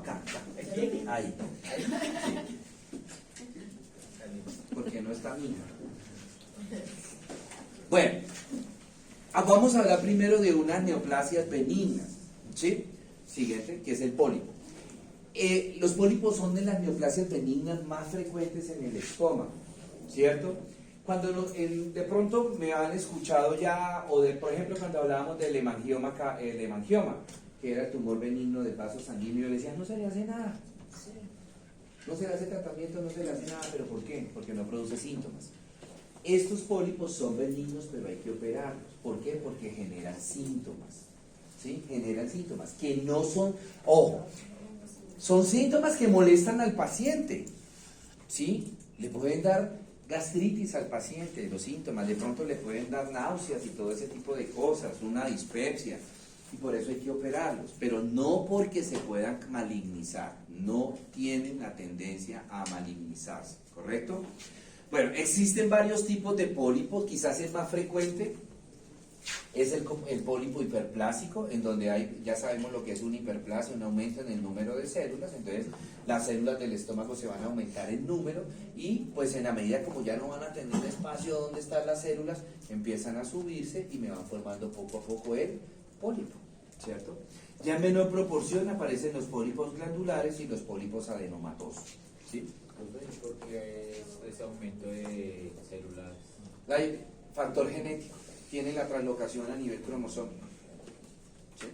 acá. Ahí. Porque no está mía. Bueno, vamos a hablar primero de unas neoplasias benignas, ¿sí? Siguiente, que es el pólipo. Los pólipos son de las neoplasias benignas más frecuentes en el estómago, ¿cierto? Cuando de pronto me han escuchado ya, por ejemplo, cuando hablábamos del hemangioma, que era el tumor benigno del vaso sanguíneo, yo le decía, no se le hace nada. No se le hace tratamiento, no se le hace nada, ¿pero por qué? Porque no produce síntomas. Estos pólipos son benignos, pero hay que operarlos. ¿Por qué? Porque generan síntomas, ¿sí? Generan síntomas que no son, ojo, son síntomas que molestan al paciente, ¿sí? Le pueden dar gastritis al paciente, los síntomas, de pronto le pueden dar náuseas y todo ese tipo de cosas, una dispepsia, y por eso hay que operarlos, pero no porque se puedan malignizar, no tienen la tendencia a malignizarse, ¿correcto? Bueno, existen varios tipos de pólipos, quizás el más frecuente es el pólipo hiperplásico, en donde ya sabemos lo que es un hiperplasia, un aumento en el número de células, entonces las células del estómago se van a aumentar en número y pues en la medida como ya no van a tener espacio donde están las células, empiezan a subirse y me van formando poco a poco el pólipo, ¿cierto? Ya en menor proporción aparecen los pólipos glandulares y los pólipos adenomatosos, ¿sí? Porque es ese aumento de células. Hay factor genético, tiene la translocación a nivel cromosómico, ¿sí?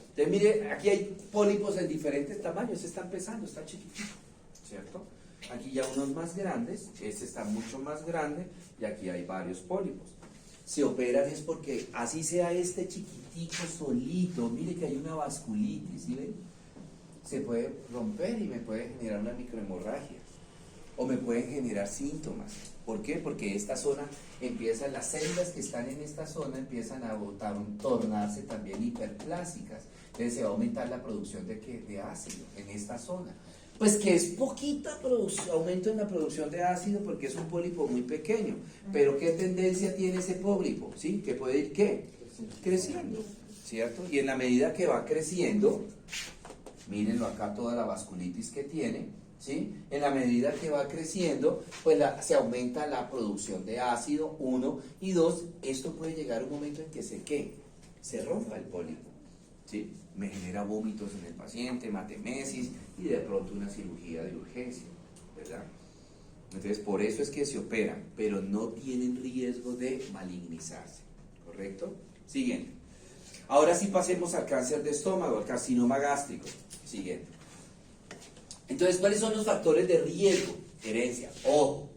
Entonces mire, aquí hay pólipos en diferentes tamaños, este está empezando, está chiquitito, ¿cierto? Aquí ya unos más grandes, este está mucho más grande y aquí hay varios pólipos. Se operan es porque así sea este chiquitico solito, mire que hay una vasculitis, ¿sí ven? Se puede romper y me puede generar una microhemorragia o me pueden generar síntomas. ¿Por qué? Porque esta zona las células que están en esta zona empiezan a tornarse también hiperplásicas. Entonces se va a aumentar la producción de ácido en esta zona. Pues que es poquita aumento en la producción de ácido porque es un pólipo muy pequeño. Pero ¿qué tendencia tiene ese pólipo? ¿Sí? Que puede ir ¿qué? Creciendo, ¿cierto? Y en la medida que va creciendo, mírenlo acá toda la vasculitis que tiene, ¿sí? En la medida que va creciendo, pues se aumenta la producción de ácido, 1, y 2, esto puede llegar a un momento en que se rompa el pólipo, ¿sí? Me genera vómitos en el paciente, hematemesis y de pronto una cirugía de urgencia, ¿verdad? Entonces por eso es que se operan, pero no tienen riesgo de malignizarse, ¿correcto? Siguiente. Ahora sí pasemos al cáncer de estómago, al carcinoma gástrico. Siguiente. Entonces, ¿cuáles son los factores de riesgo? Herencia. Ojo,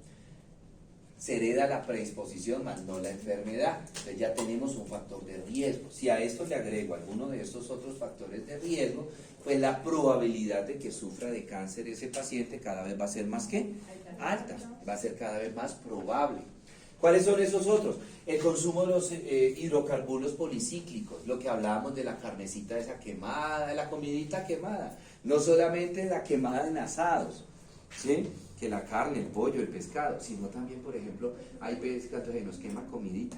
se hereda la predisposición más no la enfermedad. Entonces ya tenemos un factor de riesgo. Si a esto le agrego alguno de estos otros factores de riesgo, pues la probabilidad de que sufra de cáncer ese paciente cada vez va a ser más ¿qué? Alta. Va a ser cada vez más probable. ¿Cuáles son esos otros? El consumo de los hidrocarburos policíclicos, lo que hablábamos de la carnecita esa quemada, de la comidita quemada, no solamente la quemada en asados, ¿sí? Que la carne, el pollo, el pescado, sino también, por ejemplo, hay pescados que nos queman comidita,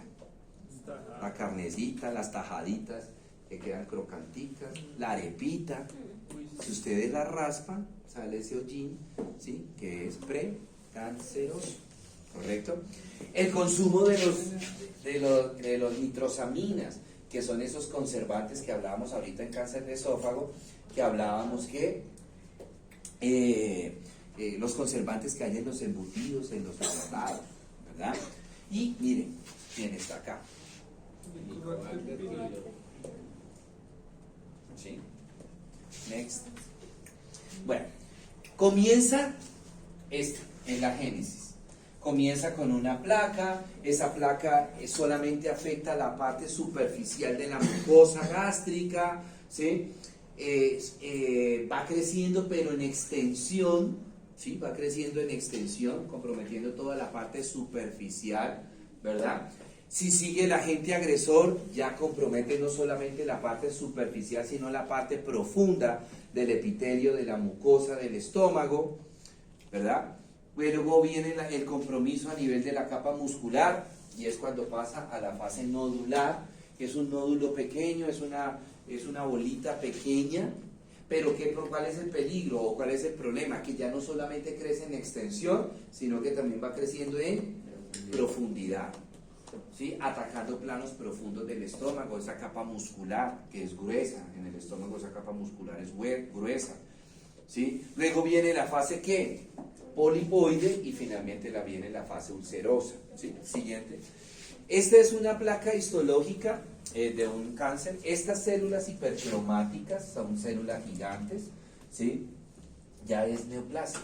la carnecita, las tajaditas que quedan crocanticas, la arepita, si ustedes la raspan, sale ese hollín, ¿sí? Que es precanceroso. ¿Correcto? El consumo de los nitrosaminas, que son esos conservantes que hablábamos ahorita en cáncer de esófago, que hablábamos que los conservantes que hay en los embutidos, en los enlatados, ¿verdad? Y miren, ¿quién está acá? ¿Sí? Next. Bueno, comienza en la génesis. Comienza con una placa, esa placa solamente afecta la parte superficial de la mucosa gástrica, ¿sí? Va creciendo pero en extensión, ¿sí? Va creciendo en extensión, comprometiendo toda la parte superficial, ¿verdad? Si sigue el agente agresor, ya compromete no solamente la parte superficial, sino la parte profunda del epitelio de la mucosa del estómago, ¿verdad? Luego viene el compromiso a nivel de la capa muscular y es cuando pasa a la fase nodular, que es un nódulo pequeño, es una bolita pequeña, Pero ¿cuál es el peligro o cuál es el problema? Que ya no solamente crece en extensión, sino que también va creciendo en profundidad, ¿sí? Atacando planos profundos del estómago, esa capa muscular que es gruesa, en el estómago esa capa muscular es gruesa, ¿sí? Luego viene la fase ¿qué? Polipoide y finalmente viene la fase ulcerosa, ¿sí? Siguiente. Esta es una placa histológica de un cáncer. Estas células hipercromáticas son células gigantes, ¿sí? Ya es neoplasia.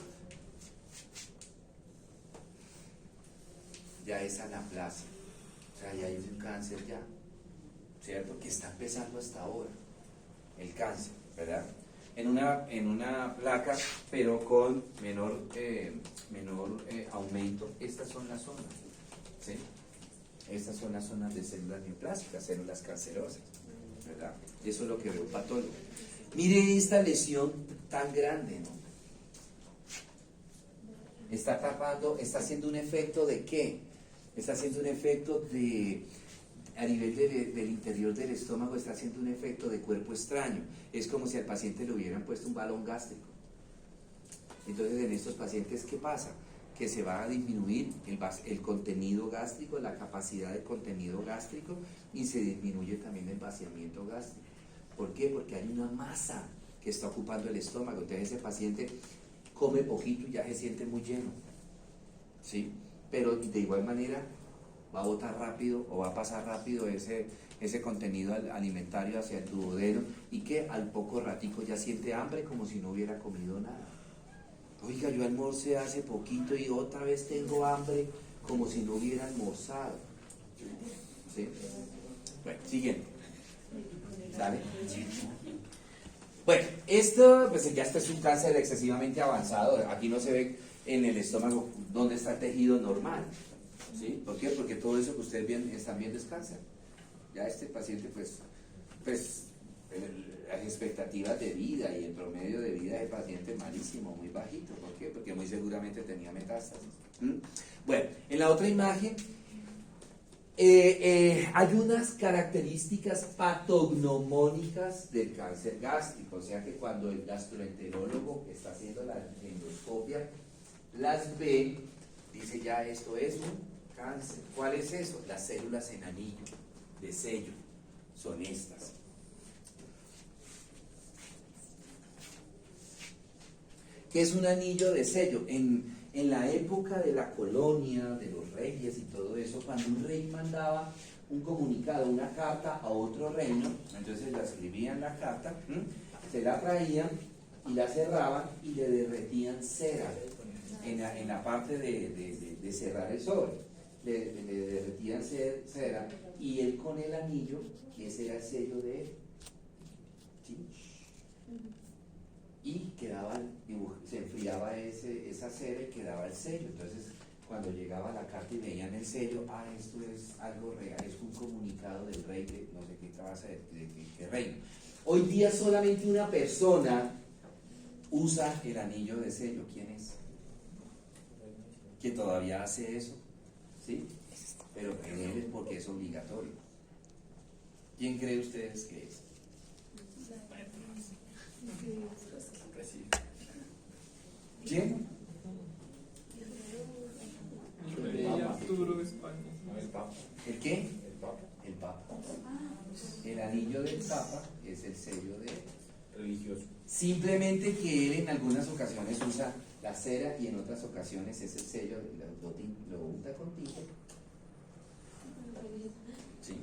Ya es anaplasia. O sea, ya hay un cáncer ya, ¿cierto? Que está empezando hasta ahora. El cáncer, ¿verdad? En una placa, pero con menor aumento. Estas son las zonas, ¿sí? Estas son las zonas de células neoplásicas, células cancerosas, ¿verdad? Eso es lo que ve un patólogo. Mire esta lesión tan grande, ¿no? Está tapando, está haciendo un efecto ¿de qué? Está haciendo un efecto a nivel del interior del estómago, está haciendo un efecto de cuerpo extraño. Es como si al paciente le hubieran puesto un balón gástrico. Entonces, en estos pacientes, ¿qué pasa? Que se va a disminuir el contenido gástrico, la capacidad de contenido gástrico, y se disminuye también el vaciamiento gástrico. ¿Por qué? Porque hay una masa que está ocupando el estómago. Entonces ese paciente come poquito y ya se siente muy lleno, ¿sí? Pero de igual manera va a botar rápido o va a pasar rápido ese contenido alimentario hacia el duodeno, y que al poco ratico ya siente hambre como si no hubiera comido nada. Oiga, yo almorcé hace poquito y otra vez tengo hambre como si no hubiera almorzado. ¿Sí? Bueno, siguiente. ¿Sale? Bueno, esto es un cáncer excesivamente avanzado. Aquí no se ve en el estómago donde está el tejido normal. ¿Sí? ¿Por qué? Porque todo eso que ustedes están viendo es cáncer. Ya este paciente, pues las expectativas de vida y el promedio de vida del paciente malísimo, muy bajito. ¿Por qué? Porque muy seguramente tenía metástasis. Bueno, en la otra imagen hay unas características patognomónicas del cáncer gástrico, o sea que cuando el gastroenterólogo está haciendo la endoscopia las ve, dice ya esto es un cáncer. ¿Cuál es eso? Las células en anillo de sello son estas. ¿Qué es un anillo de sello? En la época de la colonia, de los reyes y todo eso, cuando un rey mandaba un comunicado, una carta a otro reino, entonces la escribían la carta, se la traían y la cerraban y le derretían cera en la parte de cerrar el sobre. Le derretían cera y él con el anillo, que ese era el sello de él, ¿sí? Y se enfriaba esa cera y quedaba el sello. Entonces cuando llegaba la carta y veían el sello, esto es algo real, es un comunicado del rey de no sé qué clase de qué reino. Hoy día solamente una persona usa el anillo de sello. ¿Quién es? Que todavía hace eso, ¿sí? Pero él es porque es obligatorio. ¿Quién cree ustedes que es? ¿Quién? ¿El qué? El Papa. El anillo del Papa es el sello de religioso. Simplemente que él en algunas ocasiones usa la cera y en otras ocasiones es el sello, lo unta con tinta. ¿Sí?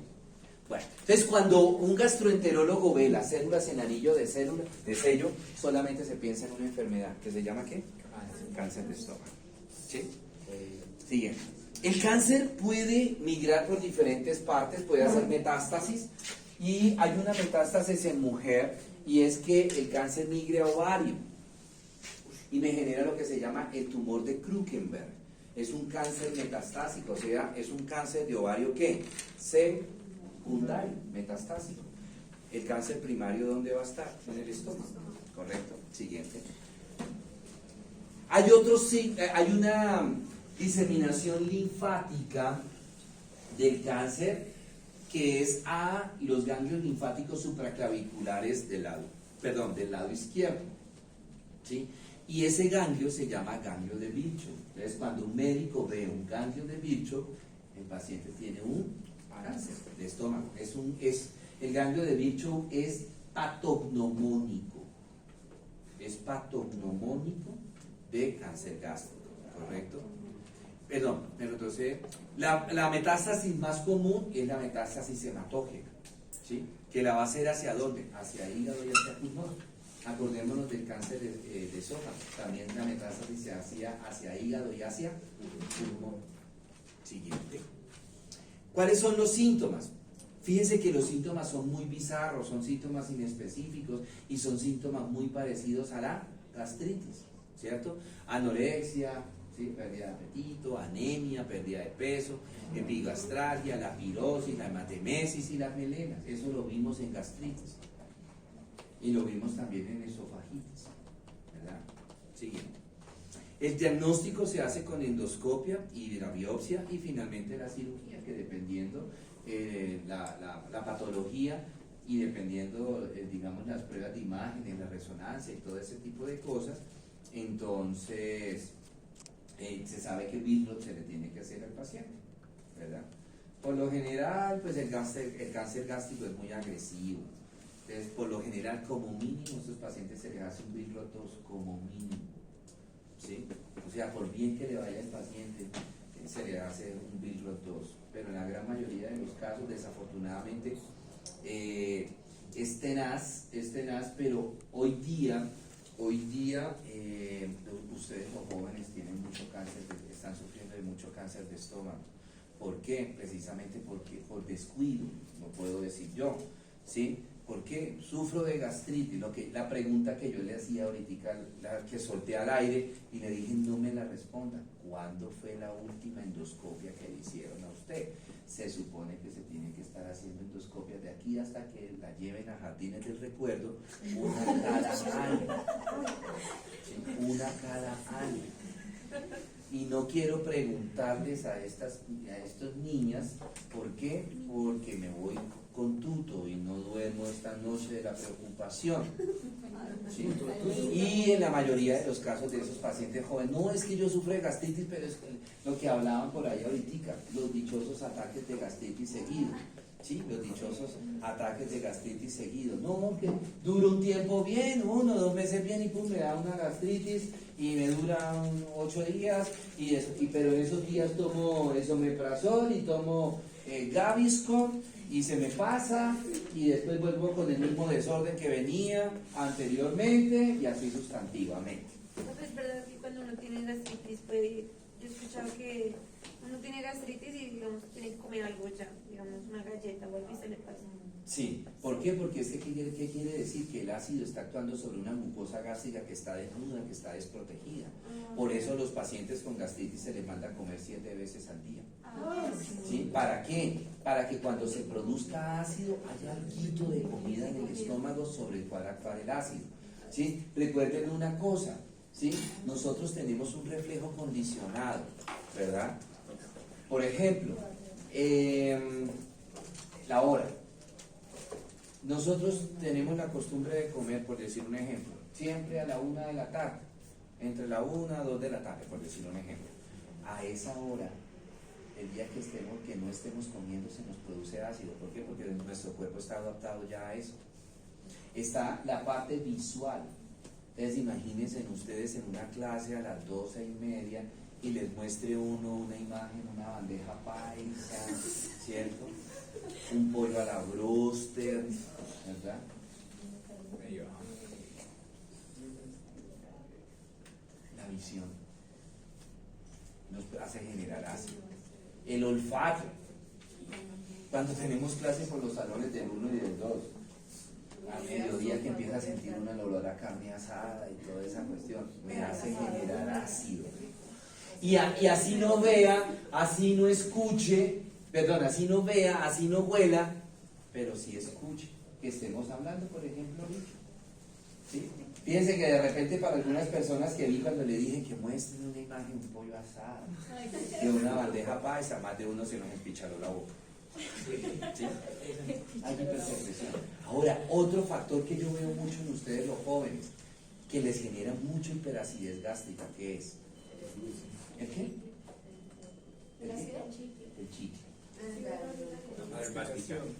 Bueno, entonces cuando un gastroenterólogo ve las células en anillo de sello, solamente se piensa en una enfermedad que se llama ¿qué? Cáncer de estómago. ¿Sí? Siguiente. El cáncer puede migrar por diferentes partes, puede hacer metástasis, y hay una metástasis en mujer, y es que el cáncer migre a ovario y me genera lo que se llama el tumor de Krukenberg. Es un cáncer metastásico, o sea, es un cáncer de ovario ¿qué? Secundario, metastásico. El cáncer primario, ¿dónde va a estar? En el estómago. Correcto. Siguiente. Hay una diseminación linfática del cáncer que es a los ganglios linfáticos supraclaviculares del lado. perdón, del lado izquierdo, ¿sí? Y ese ganglio se llama ganglio de Virchow. Entonces, cuando un médico ve un ganglio de Virchow, el paciente tiene un cáncer de estómago. El ganglio de Virchow es patognomónico. Es patognomónico de cáncer gástrico, ¿correcto? Perdón, pero entonces, la metástasis más común es la metástasis hematógena, ¿sí? Que la va a hacer ¿hacia dónde? Hacia hígado y hacia pulmón. Acordémonos del cáncer de esófago. También la metástasis se hacía hacia hígado y hacia pulmón. Siguiente. ¿Cuáles son los síntomas? Fíjense que los síntomas son muy bizarros, son síntomas inespecíficos y son síntomas muy parecidos a la gastritis, ¿cierto? Anorexia, ¿sí? Pérdida de apetito, anemia, pérdida de peso, epigastralgia, la pirosis, la hematemesis y las melenas. Eso lo vimos en gastritis y lo vimos también en esofagitis, ¿verdad? Siguiente. El diagnóstico se hace con endoscopia y la biopsia y finalmente la cirugía, que dependiendo la patología y dependiendo, digamos, las pruebas de imágenes, la resonancia y todo ese tipo de cosas, entonces se sabe que Billroth se le tiene que hacer al paciente, ¿verdad? Por lo general, pues el cáncer gástrico es muy agresivo. Entonces, por lo general, como mínimo, a estos pacientes se les hace un Billroth 2 como mínimo, ¿sí? O sea, por bien que le vaya al paciente, se le hace un Billroth 2, pero en la gran mayoría de los casos, desafortunadamente, es tenaz, pero hoy día ustedes los jóvenes tienen mucho cáncer, están sufriendo de mucho cáncer de estómago. ¿Por qué? Precisamente porque por descuido, no puedo decir yo, ¿sí? ¿Por qué? Sufro de gastritis. La pregunta que yo le hacía ahorita, la que solté al aire y le dije, no me la responda. ¿Cuándo fue la última endoscopia que le hicieron a usted? Se supone que se tiene que estar haciendo endoscopias de aquí hasta que la lleven a jardines del recuerdo, una cada año. ¿Sí? Una cada año. Y no quiero preguntarles a estas niñas, ¿por qué? Porque me voy con tuto y no duermo esta noche de la preocupación, ¿sí? Y en la mayoría de los casos de esos pacientes jóvenes, no es que yo sufro de gastritis, pero es lo que hablaban por ahí ahorita, los dichosos ataques de gastritis seguidos, ¿sí? Los dichosos ataques de gastritis seguidos. No, que dura un tiempo bien, 1 o 2 meses bien y pum, me da una gastritis y me dura 8 días, pero en esos días tomo esomeprazol y tomo Gaviscon y se me pasa y después vuelvo con el mismo desorden que venía anteriormente y así sustantivamente. No, pues es verdad que cuando uno tiene gastritis, pues yo he escuchado que uno tiene gastritis y digamos tiene que comer algo ya, digamos una galleta o algo y se le pasa. Sí, ¿por qué? Porque ¿qué quiere decir? Que el ácido está actuando sobre una mucosa gástrica que está desnuda, que está desprotegida. Por eso los pacientes con gastritis se les manda a comer 7 veces al día. ¿Sí? ¿Para qué? Para que cuando se produzca ácido haya algo de comida en el estómago sobre el cual actuar el ácido. ¿Sí? Recuerden una cosa, ¿sí? Nosotros tenemos un reflejo condicionado, ¿verdad? Por ejemplo, la hora. Nosotros tenemos la costumbre de comer, por decir un ejemplo, siempre a la 1 de la tarde, entre la 1 a 2 de la tarde, por decir un ejemplo. A esa hora, el día que no estemos comiendo, se nos produce ácido. ¿Por qué? Porque nuestro cuerpo está adaptado ya a eso. Está la parte visual. Entonces imagínense ustedes en una clase a las 12:30 y les muestre una imagen, una bandeja paisa, ¿cierto? Un pollo a la bróster, ¿verdad? La visión nos hace generar ácido. El olfato. Cuando tenemos clase por los salones del 1 y del 2, a mediodía que empieza a sentir el olor a carne asada y toda esa cuestión, me hace generar ácido. Y así no vea, así no escuche, perdón, así no vea, así no huela, pero sí escuche, que estemos hablando, por ejemplo, ¿sí? Fíjense que de repente para algunas personas que vi cuando le dije que muestren una imagen, un pollo asado, de una bandeja paisa, más de uno se nos empicharó la boca. ¿Sí? Hay hipersecreción. Ahora, otro factor que yo veo mucho en ustedes los jóvenes, que les genera mucho hiperacidez gástrica, ¿qué es? ¿El qué? ¿El qué? El chicle.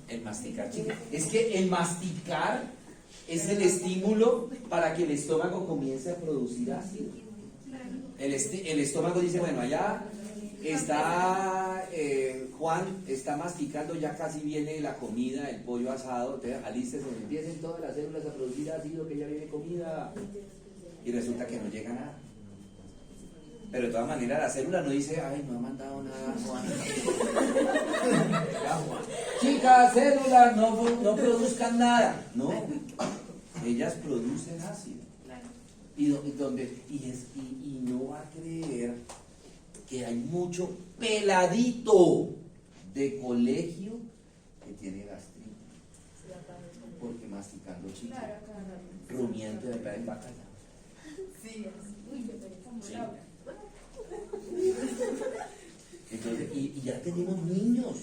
El masticar, chicle. Es que el masticar es el estímulo para que el estómago comience a producir ácido. El estómago dice, bueno, allá está Juan, está masticando, ya casi viene la comida, el pollo asado, alístese, empiecen todas las células a producir ácido, que ya viene comida. Y resulta que no llega nada. Pero de todas maneras la célula no dice, ay, no ha mandado nada Juan. Chicas, células, no produzcan nada. No, ellas producen ácido. Y no va a creer que hay mucho peladito de colegio que tiene gastritis. Porque masticando chicle, rumiante de verdad en bacalao. Sí, uy, qué pereza, Sí. Entonces, y ya tenemos niños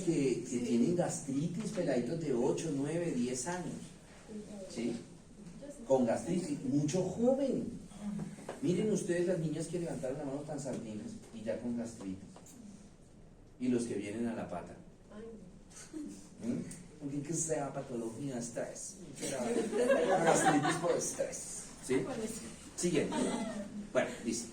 que tienen gastritis, peladitos de 8, 9, 10 años, ¿sí? Con gastritis, mucho joven. Miren ustedes las niñas que levantaron la mano tan sardinas y ya con gastritis, y los que vienen a la pata. Porque que sea patología, estrés, gastritis por estrés, ¿sí? Siguiente. Bueno, dice.